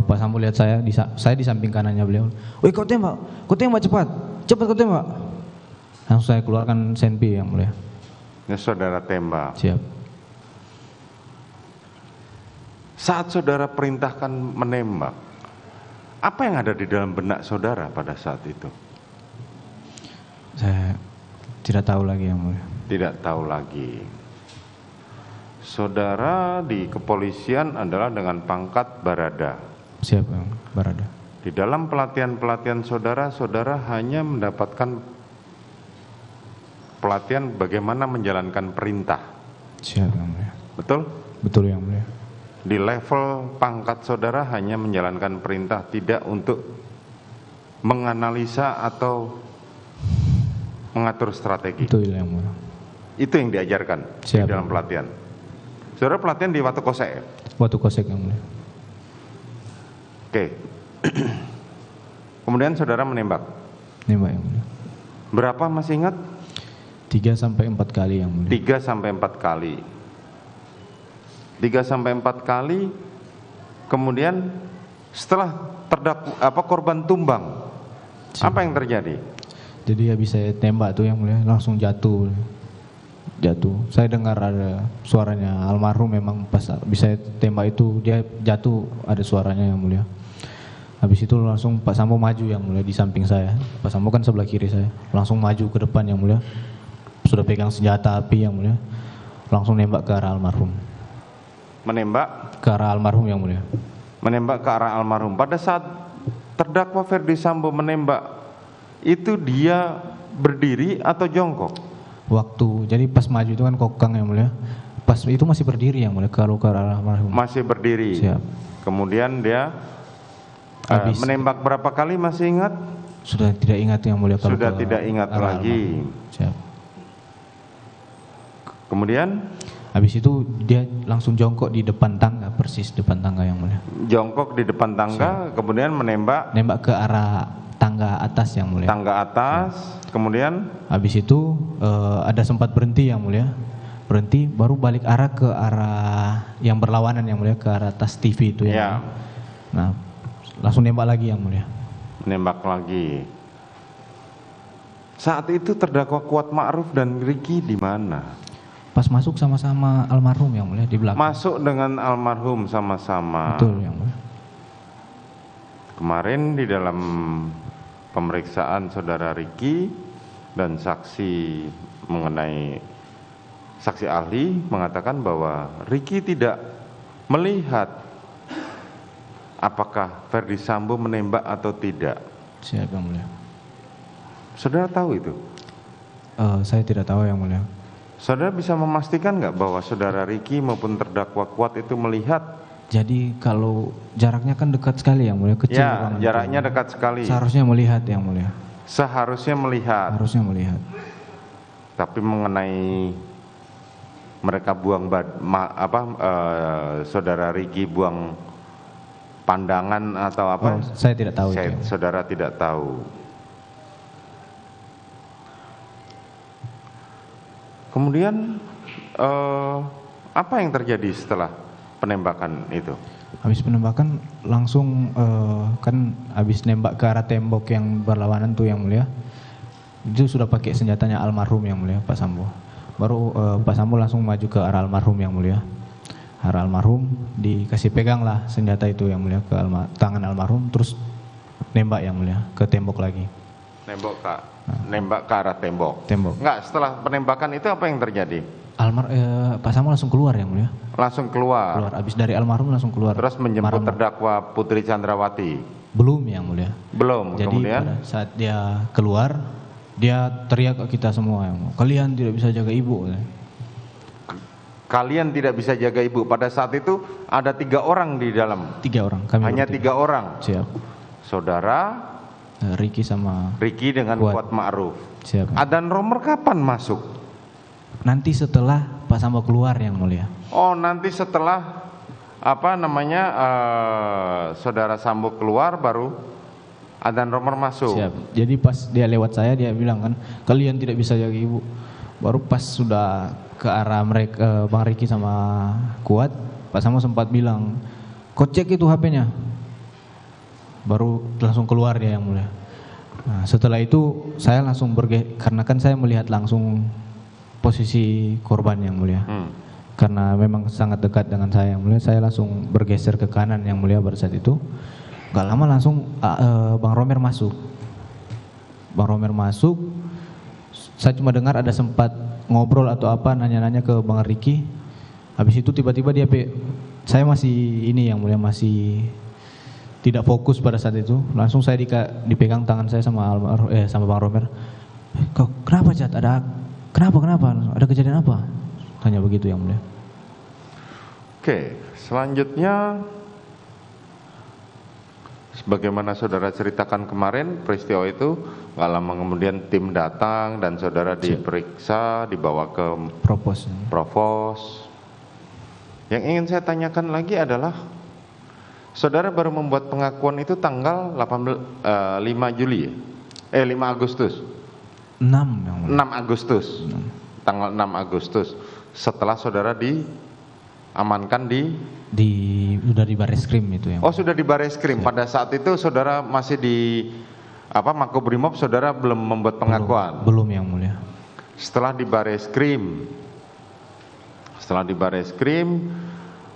Pak Sambo lihat saya di samping kanannya beliau. Woi, kau tembak cepat kau tembak. Langsung saya keluarkan senpi yang mulia. ya, saudara tembak. Siap. Saat saudara perintahkan menembak, apa yang ada di dalam benak saudara pada saat itu? Saya tidak tahu lagi yang mulia. Tidak tahu lagi. Saudara di kepolisian adalah dengan pangkat barada. Siap yang barada. Di dalam pelatihan-pelatihan saudara, saudara hanya mendapatkan pelatihan bagaimana menjalankan perintah. Siap yang mulia. Betul? Betul yang mulia. Di level pangkat saudara hanya menjalankan perintah, tidak untuk menganalisa atau mengatur strategi. Betul yang mulia. Itu yang diajarkan Siap. di dalam pelatihan. Saudara pelatihan di Watu Kosek ya? Waktu kosek yang mulia. Oke. Kemudian saudara menembak. Nembak yang mulia. Berapa masih ingat? 3 sampai 4 kali yang mulia. 3 sampai 4 kali. 3 sampai 4 kali. Kemudian setelah korban tumbang, apa yang terjadi? Jadi habis saya tembak tuh yang mulia langsung jatuh. Saya dengar ada suaranya almarhum, memang pas bisa tembak itu dia jatuh ada suaranya yang mulia. Habis itu langsung Pak Sambo maju yang mulia di samping saya. Pak Sambo kan sebelah kiri saya. Langsung maju ke depan yang mulia. Sudah pegang senjata api yang mulia. Langsung nembak ke arah almarhum. Menembak? Ke arah almarhum yang mulia. Menembak ke arah almarhum. Pada saat terdakwa Ferdi Sambo menembak, itu dia berdiri atau jongkok? Jadi pas maju itu kan kokang yang mulia. Pas itu masih berdiri yang mulia kalau ke arah almarhum. Masih berdiri. Siap. Kemudian dia Habis. menembak berapa kali masih ingat? Sudah tidak ingat yang mulia kalau Sudah ke tidak ingat arah lagi. almarhum. Siap. Kemudian Habis itu dia langsung jongkok di depan tangga, persis depan tangga yang mulia. jongkok di depan tangga, kemudian menembak Nembak ke arah tangga atas yang mulia. tangga atas, kemudian Habis itu ada sempat berhenti yang mulia. Berhenti baru balik arah ke arah yang berlawanan yang mulia, ke arah atas TV itu yang ya, mulia. Nah, langsung nembak lagi yang mulia. menembak lagi. Saat itu terdakwa Kuat Ma'ruf dan Riki di mana? Pas masuk sama-sama almarhum yang mulia di belakang. Masuk dengan almarhum sama-sama. Betul yang mulia. Kemarin di dalam pemeriksaan saudara Riki dan saksi mengenai saksi ahli mengatakan bahwa Riki tidak melihat apakah Ferdi Sambo menembak atau tidak. Siap yang mulia. Saudara tahu itu? Saya tidak tahu yang mulia. Saudara bisa memastikan nggak bahwa saudara Riki maupun terdakwa Kuat itu melihat? Jadi kalau jaraknya kan dekat sekali yang mulia, kecil Ya, ruangan jaraknya itu. dekat sekali. Seharusnya melihat yang mulia. Seharusnya melihat. Harusnya melihat. Tapi mengenai mereka buang saudara Riki buang pandangan atau apa? Saya tidak tahu itu. Saudara tidak tahu. Kemudian apa yang terjadi setelah penembakan itu? Habis penembakan langsung kan habis nembak ke arah tembok yang berlawanan tuh yang mulia. Itu sudah pakai senjatanya almarhum yang mulia, Pak Sambo. Baru Pak Sambo langsung maju ke arah almarhum yang mulia. Arah almarhum dikasih pegang lah senjata itu yang mulia ke tangan almarhum, terus nembak yang mulia ke tembok lagi. Nembak ke arah tembok. Enggak, setelah penembakan itu apa yang terjadi? Pak Sambo langsung keluar yang mulia. Langsung keluar. Habis dari almarhum langsung keluar. Terus menjemput terdakwa Putri Chandrawati. Belum yang mulia. Belum. Jadi kemudian pada saat dia keluar, dia teriak ke kita semua yang mulia, kalian tidak bisa jaga ibu. Kalian tidak bisa jaga ibu. Pada saat itu ada 3 orang di dalam. 3 orang. Kami hanya 3 orang. Siap. Saudara Riki sama Riki dengan Kuat Ma'ruf. Siap. Adan Romer kapan masuk? Nanti setelah Pak Sambo keluar yang mulia. Oh, nanti setelah saudara Sambo keluar baru Adan Romer masuk. Siap. Jadi pas dia lewat saya dia bilang kan, kalian tidak bisa jaga ibu. Baru pas sudah ke arah mereka Bang Riki sama Kuat, Pak Sambo sempat bilang, "Kau cek itu HP-nya." Baru langsung keluar dia yang mulia. Nah, setelah itu saya langsung karena kan saya melihat langsung posisi korban yang mulia. Karena memang sangat dekat dengan saya yang mulia, saya langsung bergeser ke kanan yang mulia pada saat itu. Gak lama langsung Bang Romer masuk. Bang Romer masuk, saya cuma dengar ada sempat ngobrol atau apa, nanya-nanya ke Bang Riki. Habis itu tiba-tiba saya masih ini yang mulia, masih tidak fokus pada saat itu. Langsung saya dipegang tangan saya sama Bang Romer. Kok kenapa Cat? Kenapa? Ada kejadian apa? Tanya begitu yang mulia. Oke, selanjutnya sebagaimana saudara ceritakan kemarin peristiwa itu, gak lama kemudian tim datang dan saudara diperiksa, dibawa ke Provos. Yang ingin saya tanyakan lagi adalah saudara baru membuat pengakuan itu tanggal 5 Juli, 5 Agustus. 6 yang mulia. 6 Agustus. Tanggal 6 Agustus. Setelah saudara diamankan sudah di Bareskrim itu yang. Oh, sudah di Bareskrim. Pada saat itu saudara masih di Makobrimob, saudara belum membuat pengakuan. Belum yang mulia. Setelah di Bareskrim,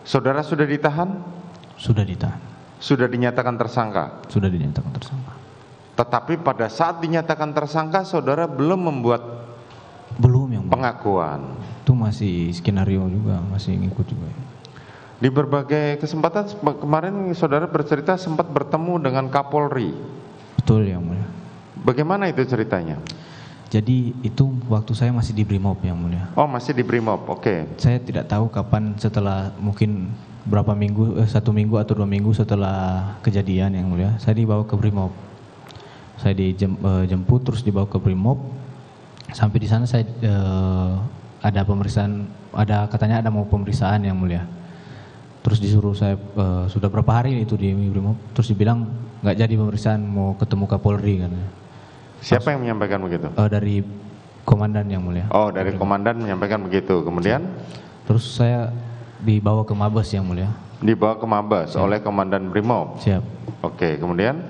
saudara sudah ditahan? Sudah ditahan. Sudah dinyatakan tersangka? Sudah dinyatakan tersangka. Tetapi pada saat dinyatakan tersangka, saudara belum membuat yang pengakuan. Itu masih skenario juga, masih ngikut juga. Di berbagai kesempatan kemarin saudara bercerita sempat bertemu dengan Kapolri. Betul yang mulia. Bagaimana itu ceritanya? Jadi itu waktu saya masih di Brimob yang mulia. Oh, masih di Brimob, oke. Saya tidak tahu kapan, setelah mungkin berapa minggu, 1 minggu atau 2 minggu setelah kejadian yang mulia, saya dibawa ke Brimob. Saya dijemput terus dibawa ke Brimob. Sampai di sana saya ada pemeriksaan, katanya ada mau pemeriksaan yang mulia. Terus disuruh saya sudah berapa hari itu di Brimob, terus dibilang nggak jadi pemeriksaan, mau ketemu Kapolri kan. Siapa yang menyampaikan begitu? Dari komandan yang mulia. Oh, dari komandan menyampaikan begitu. Kemudian? Terus saya dibawa ke Mabes yang mulia. Dibawa ke Mabes oleh komandan Brimob. Siap. Oke, kemudian?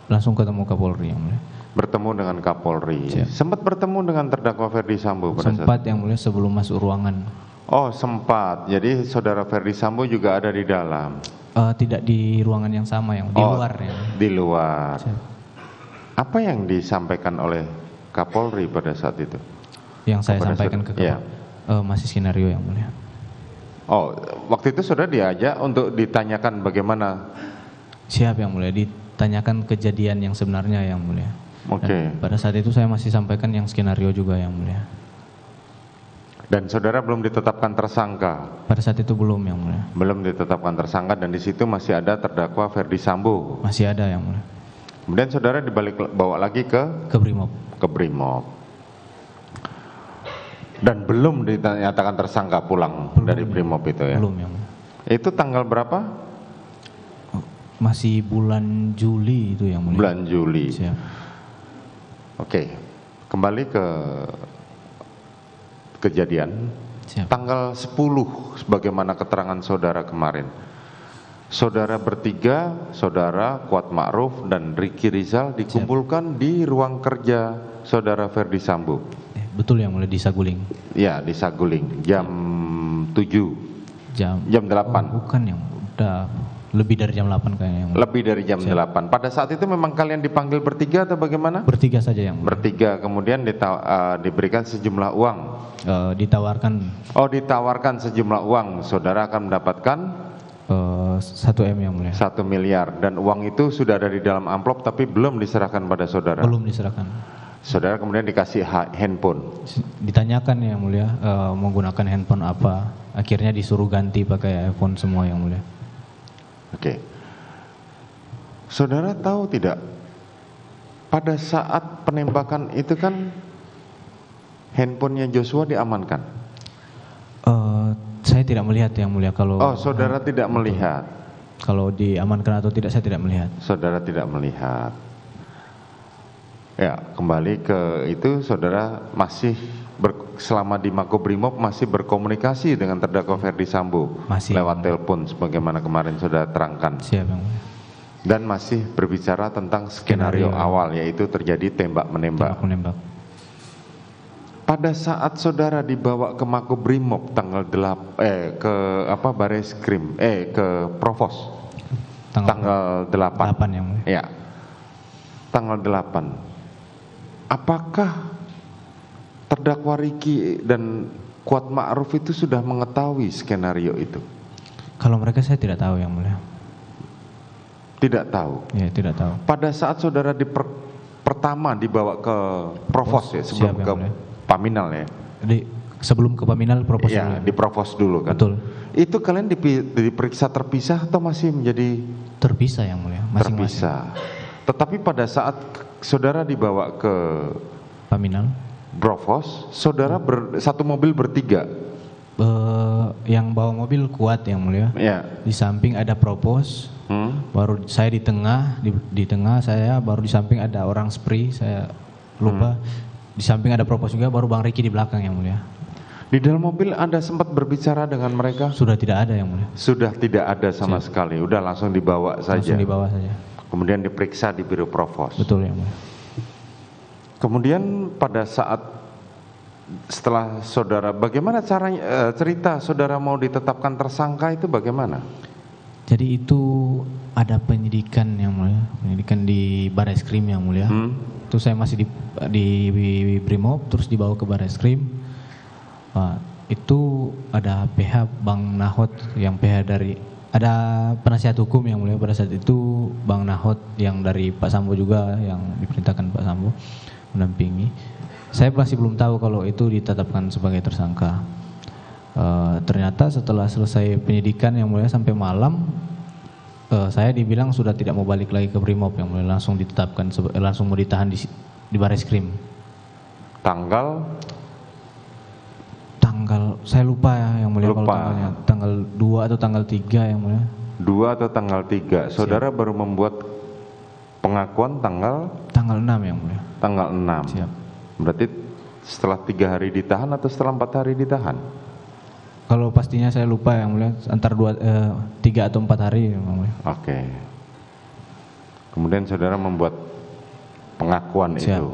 Langsung ketemu Kapolri yang mulia. Bertemu dengan Kapolri. Siap. Sempat bertemu dengan terdakwa Ferdi Sambo pada sempat yang mulia sebelum masuk ruangan. Oh, sempat. Jadi saudara Ferdi Sambo juga ada di dalam? Tidak di ruangan yang sama, yang di luar ya. Di luar. Siap. Apa yang disampaikan oleh Kapolri pada saat itu? Yang saya sampaikan ke Kapolri? Masih skenario yang mulia. Oh, waktu itu saudara diajak untuk ditanyakan bagaimana? Siap yang mulia, ditanyakan kejadian yang sebenarnya yang mulia. Oke. Dan pada saat itu saya masih sampaikan yang skenario juga yang mulia. Dan saudara belum ditetapkan tersangka? Pada saat itu belum yang mulia. Belum ditetapkan tersangka dan di situ masih ada terdakwa Ferdi Sambo. Masih ada yang mulia. Kemudian saudara bawa lagi ke Brimob. Brimob. Dan belum dinyatakan tersangka pulang dari Brimob itu ya? Belum yang mulia. Itu tanggal berapa? Masih bulan Juli itu yang mulia. Bulan Juli. Siap. Oke, kembali ke kejadian. Siap. Tanggal 10 sebagaimana keterangan saudara kemarin. Saudara bertiga, saudara Kuat Ma'ruf dan Ricky Rizal dikumpulkan di ruang kerja saudara Ferdi Sambo. Betul yang mulia, di Saguling. Ya, di Saguling jam 7. Jam 8. Oh, bukan yang udah lebih dari jam 8 kayaknya yang mulia. Lebih dari jam 8. Pada saat itu memang kalian dipanggil bertiga atau bagaimana? Bertiga saja yang mulia. Bertiga, kemudian diberikan sejumlah uang. Ditawarkan. Oh, ditawarkan sejumlah uang. Saudara akan mendapatkan 1 M yang mulia. 1 miliar dan uang itu sudah ada di dalam amplop tapi belum diserahkan pada saudara. Belum diserahkan. Saudara kemudian dikasih handphone. Ditanyakan yang mulia menggunakan handphone apa. Akhirnya disuruh ganti pakai iPhone semua yang mulia. Oke. Saudara tahu tidak, pada saat penembakan itu kan handphonenya Joshua diamankan? Saya tidak melihat yang mulia kalau. Oh, saudara tidak melihat. Kalau diamankan atau tidak saya tidak melihat. Saudara tidak melihat. Ya, kembali ke itu, saudara masih selama di Makobrimob masih berkomunikasi dengan terdakwa Ferdi Sambo lewat telepon sebagaimana kemarin saudara terangkan. Siap yang mulia. Dan masih berbicara tentang skenario awal, yaitu terjadi tembak-menembak. Pada saat saudara dibawa ke Makobrimob tanggal ke Bareskrim ke Provos tanggal 8 yang mulia. Ya. Tanggal 8. Apakah terdakwa Ricky dan Kuat Ma'ruf itu sudah mengetahui skenario itu? Kalau mereka saya tidak tahu yang mulia. Tidak tahu. Ya, tidak tahu. Pada saat saudara pertama dibawa ke Provos ya, sebelum ke Paminal ya. Sebelum ke Paminal Provos ya, dulu. Di Provos dulu kan. Betul. Itu kalian diperiksa terpisah atau masih menjadi terpisah yang mulia? Masing-masing. Terpisah. Tetapi pada saat saudara dibawa ke Paminal Provos, saudara satu mobil bertiga. Yang bawa mobil Kuat yang mulia. Ya. Di samping ada Propos. Baru saya di tengah saya, baru di samping ada orang Spree, saya lupa. Di samping ada Propos juga, baru Bang Ricky di belakang yang mulia. Di dalam mobil Anda sempat berbicara dengan mereka? Sudah tidak ada yang mulia. Sudah tidak ada sama sekali. Udah langsung dibawa saja. Langsung dibawa saja. Kemudian diperiksa di Biro Provos. Betul yang mulia. Kemudian pada saat setelah saudara, bagaimana caranya cerita saudara mau ditetapkan tersangka itu bagaimana? Jadi itu ada penyidikan yang mulia, penyidikan di Bareskrim yang mulia. Itu saya masih di Brimob, terus dibawa ke Bareskrim. Itu ada PH Bang Nahot yang PH dari, ada penasihat hukum yang mulia pada saat itu Bang Nahot yang dari Pak Sambo juga, yang diperintahkan Pak Sambo mendampingi. Saya masih belum tahu kalau itu ditetapkan sebagai tersangka. Ternyata setelah selesai penyidikan yang mulia sampai malam, saya dibilang sudah tidak mau balik lagi ke Brimob yang mulia, langsung ditetapkan, langsung mau ditahan di Bareskrim. Tanggal saya lupa ya yang mulia, kalau tanggalnya tanggal 2 atau tanggal 3 yang mulia. 2 atau tanggal 3. Saudara baru membuat pengakuan tanggal 6 yang mulia. Tanggal 6. Siap. Berarti setelah 3 hari ditahan atau setelah 4 hari ditahan? Kalau pastinya saya lupa yang mulia, antara 3 atau 4 hari yang mulia. Oke. Kemudian saudara membuat pengakuan Siap. itu.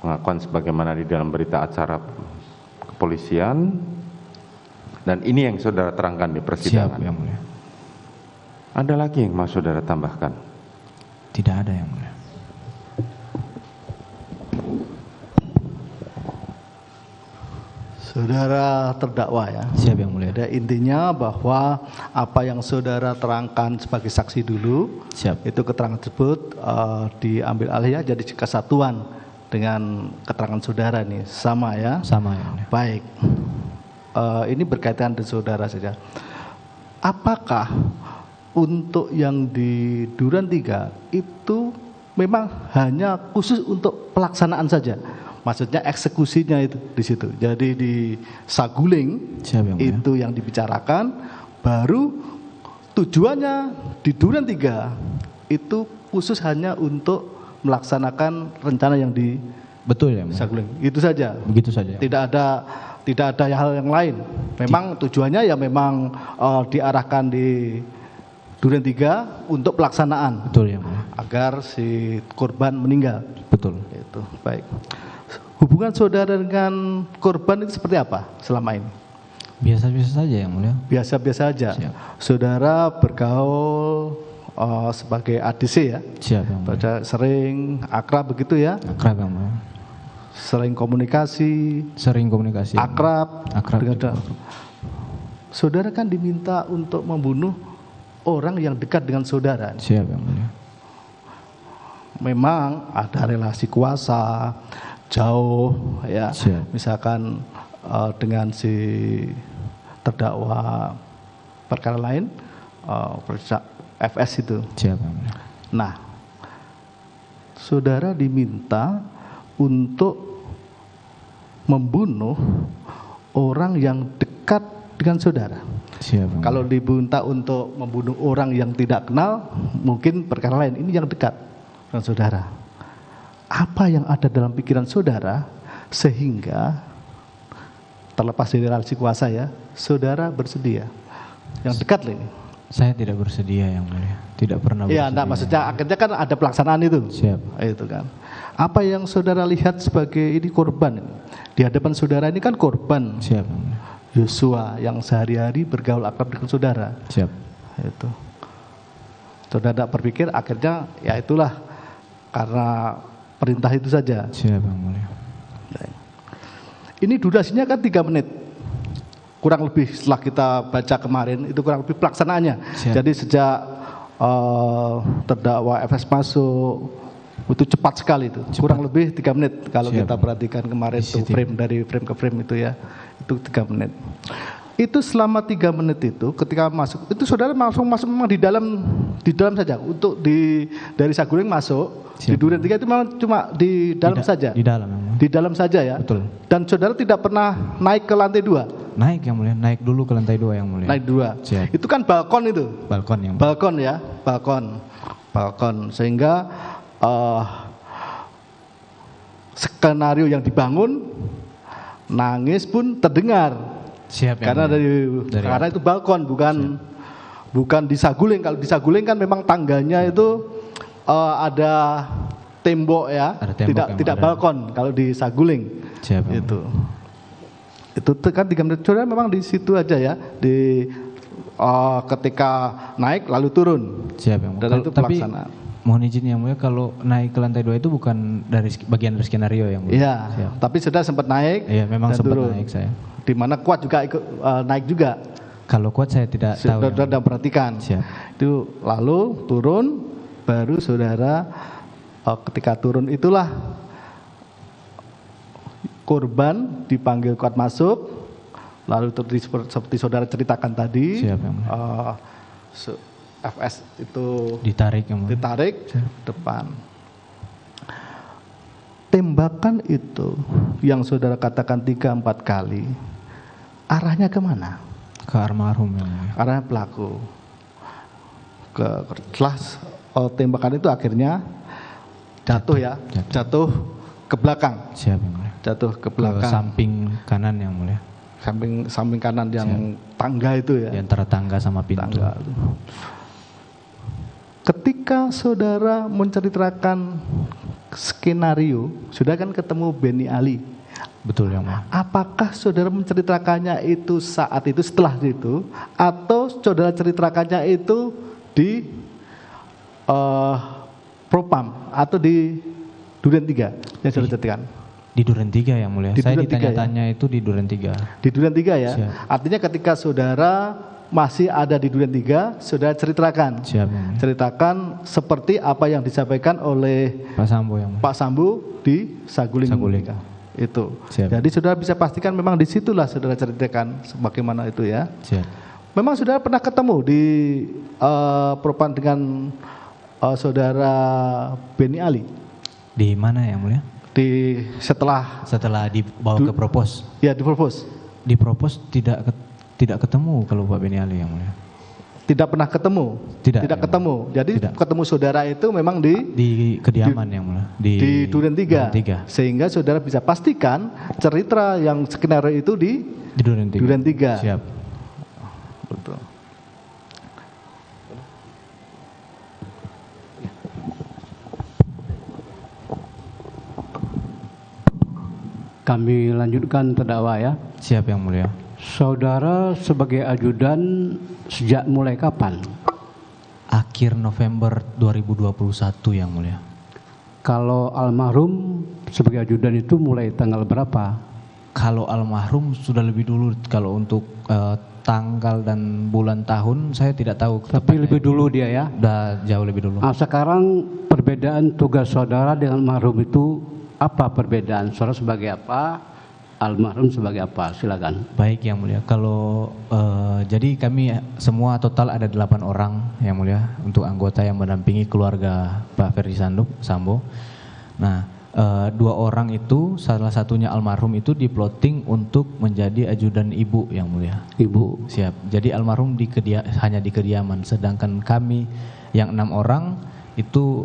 Pengakuan sebagaimana di dalam berita acara kepolisian, dan ini yang saudara terangkan di persidangan. Siap yang mulia. Ada lagi yang mau saudara tambahkan? Tidak ada yang mulia. Saudara terdakwa ya. Siap Yang Mulia. Ada intinya bahwa apa yang saudara terangkan sebagai saksi dulu, Siap. itu keterangan tersebut diambil alih ya, jadi kesatuan dengan keterangan saudara nih, sama ya. Sama Yang Mulia. Baik, ini berkaitan dengan saudara saja. Apakah untuk yang di Duren 3 itu memang hanya khusus untuk pelaksanaan saja? Maksudnya eksekusinya itu di situ. Jadi di Saguling Siap Yang Mulia. itu yang dibicarakan, baru tujuannya di Duren 3 itu khusus hanya untuk melaksanakan rencana yang di Betul Yang Mulia. Saguling. Itu saja. Begitu saja. Tidak ada hal yang lain. Memang tujuannya ya memang diarahkan di Duren 3 untuk pelaksanaan Betul Yang Mulia. agar si korban meninggal. Betul. Itu baik. Hubungan saudara dengan korban itu seperti apa selama ini? Biasa-biasa saja Yang Mulia. Biasa-biasa aja. Siap. Saudara bergaul sebagai ADC ya. Siap Yang Mulia. Pada sering akrab begitu ya. Akrab Yang Mulia. Sering komunikasi, Sering komunikasi. Yang Mulia. akrab. Akrab. dengan- Saudara kan diminta untuk membunuh orang yang dekat dengan saudara. Siap Yang Mulia. Memang ada relasi kuasa jauh ya. Siap. Misalkan dengan si terdakwa perkara lain, FS itu. Siap Yang Mulia. Nah, saudara diminta untuk membunuh orang yang dekat dengan saudara. Siap Yang Kalau diminta untuk membunuh orang yang tidak kenal, mungkin perkara lain. Ini yang dekat dengan saudara. Apa yang ada dalam pikiran saudara sehingga terlepas dari relasi kuasa ya, saudara bersedia? Yang dekat ini. Saya tidak bersedia Yang Mulia. Tidak pernah Iya, bersedia. enggak, maksudnya akhirnya kan ada pelaksanaan itu. Siap. Itu kan. Apa yang saudara lihat sebagai ini korban ini? Di hadapan saudara ini kan korban Siap Yang Mulia. Yosua yang sehari-hari bergaul akrab dengan saudara. Siap. Itu. Saudara tidak berpikir akhirnya ya itulah karena perintah itu saja. Siap Yang Mulia. Ini durasinya kan 3 menit. Kurang lebih setelah kita baca kemarin itu kurang lebih pelaksanaannya. Siap. Jadi sejak terdakwa FS masuk itu cepat sekali itu. Kurang lebih 3 menit kalau Siap. kita perhatikan kemarin itu Isi frame dari frame ke frame itu ya. Itu 3 menit. Itu selama 3 menit itu ketika masuk itu saudara langsung masuk memang di dalam saja untuk dari Saguling masuk. Siap. Di Duren 3 itu memang cuma di dalam saja. Di dalam Yang Mulia. Di dalam saja ya. Betul. Dan saudara tidak pernah naik ke lantai 2. Naik Yang Mulia. Naik dulu ke lantai 2 Yang Mulia. Naik 2. Siap. Itu kan balkon itu. Balkon Yang Mulia. Balkon ya, balkon. Sehingga skenario yang dibangun nangis pun terdengar. Siap Yang Karena Mulia. karena itu balkon bukan di Saguling. Kalau di Saguling kan memang tangganya itu ada tembok ya. Ada tembok yang tidak ada. balkon kalau di Saguling. Siap Yang Itu. Itu kan 3 menit. Saudara memang di situ aja ya. Di ketika naik lalu turun. Siap Yang Mulia. Dan itu Tapi pelaksanaan. mohon izin Yang Mulia, kalau naik ke lantai 2 itu bukan dari bagian dari skenario Yang Mulia. Iya, Siap. tapi saudara sempat naik. Iya, memang dan sempat turun. naik saya. Di mana kuat juga ikut naik juga. Kalau kuat saya tidak tahu. Yang Saudara Mulia. perhatikan. Siap. Itu lalu turun, baru saudara ketika turun itulah korban dipanggil kuat masuk. Lalu seperti saudara ceritakan tadi. Siap Yang Mulia. FS itu Ditarik Yang Mulia. ditarik depan. Tembakan itu yang saudara katakan 3-4 kali, arahnya kemana? Ke almarhum Yang Mulia. Arahnya pelaku. Setelah tembakan itu akhirnya jatuh ya, jatuh ke belakang, Siap Yang Mulia. jatuh ke Ke belakang, samping kanan Yang Mulia. samping kanan yang tangga itu ya. Di antara tangga sama pintu. Tangga. Ketika saudara menceritakan skenario, saudara kan ketemu Benny Ali. Betul Yang Mulia. Apakah saudara menceritakannya itu saat itu setelah itu, atau saudara ceritakannya itu di Propam atau di Duren 3 yang saudara ceritakan? Di Duren 3 yang mulia. Di Saya Duren 3 ya? ditanya-tanya itu di Duren 3. Di Duren 3 ya? Siap. Artinya ketika saudara masih ada di Duren 3, saudara ceritakan. Siap yang mulia. Ceritakan seperti apa yang disampaikan oleh Pak Sambo yang mulia. Pak Sambu di Saguling. Saguling. Itu. Siap. Jadi saudara bisa pastikan memang disitulah saudara ceritakan sebagaimana itu ya. Siap. Memang saudara pernah ketemu di perumpamaan dengan saudara Beni Ali Di mana yang mulia? di setelah Setelah dibawa ke propos. ya di propose. Di propos tidak ketemu kalau Pak Beni Ali yang mulia. Tidak pernah ketemu. Tidak, Tidak ya. ketemu. Jadi Tidak. ketemu saudara itu memang Di kediaman yang mulia. di Duren 3. Duren 3. Sehingga saudara bisa pastikan cerita yang skenario itu di Di Duren 3. Duren 3. Siap. Betul. Kami lanjutkan terdakwa ya. Siap yang mulia. Saudara sebagai ajudan sejak mulai kapan? Akhir November 2021 yang mulia. Kalau almarhum sebagai ajudan itu mulai tanggal berapa? Kalau almarhum sudah lebih dulu. Kalau untuk tanggal dan bulan tahun saya tidak tahu. Tapi lebih dulu dia ya. Udah jauh lebih dulu. Nah, sekarang perbedaan tugas saudara dengan almarhum itu apa perbedaan? Saudara sebagai apa? Almarhum sebagai apa? Silakan. Baik yang mulia. Kalau jadi kami semua total ada 8 orang yang mulia untuk anggota yang mendampingi keluarga Pak Ferdi Sambo. Nah, 2 orang itu salah satunya almarhum itu diplotting untuk menjadi ajudan ibu yang mulia. Ibu. Siap. Jadi almarhum hanya di kediaman, sedangkan kami yang 6 orang itu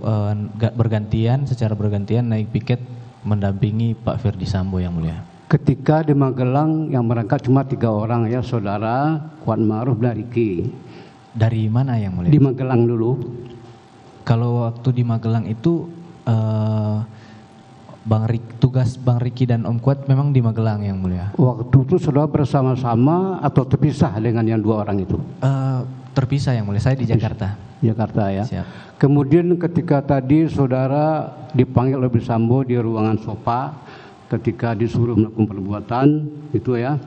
secara bergantian naik piket mendampingi Pak Ferdi Sambo yang mulia. Ketika di Magelang yang berangkat cuma 3 orang ya, saudara Kuat Ma'ruf dan Riki. Dari mana yang mulia? Di Magelang dulu. Kalau waktu di Magelang itu tugas Bang Riki dan Om Kuat memang di Magelang yang mulia. Waktu itu saudara bersama-sama atau terpisah dengan yang 2 orang itu? Terpisah yang mulia. Saya di Jakarta. Jakarta ya. Siap. Kemudian ketika tadi saudara dipanggil oleh Sambo di ruangan sofa, ketika disuruh melakukan perbuatan itu ya,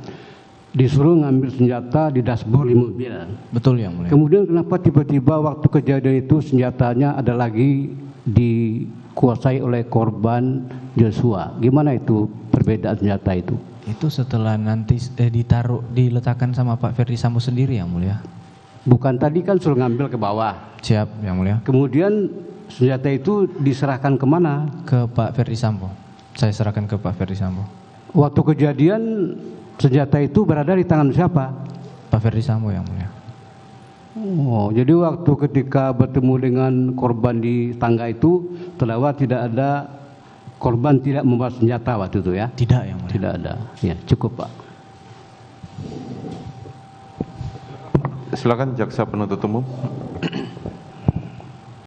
disuruh ngambil senjata di dashboard di mobil. Betul yang mulia. Kemudian kenapa tiba-tiba waktu kejadian itu senjatanya ada lagi dikuasai oleh korban Joshua? Gimana itu perbedaan senjata itu? Itu setelah nanti diletakkan sama Pak Ferdi Sambo sendiri yang mulia. Bukan tadi kan suruh ngambil ke bawah. Siap yang mulia. Kemudian senjata itu diserahkan kemana? Ke Pak Ferdi Sambo. Saya serahkan ke Pak Ferdi Sambo. Waktu kejadian senjata itu berada di tangan siapa? Pak Ferdi Sambo yang mulia. Oh, jadi waktu ketika bertemu dengan korban di tangga itu, terdakwa tidak ada korban tidak membawa senjata waktu itu ya? Tidak yang mulia. Tidak ada. Ya, cukup Pak. Silakan jaksa penuntut umum.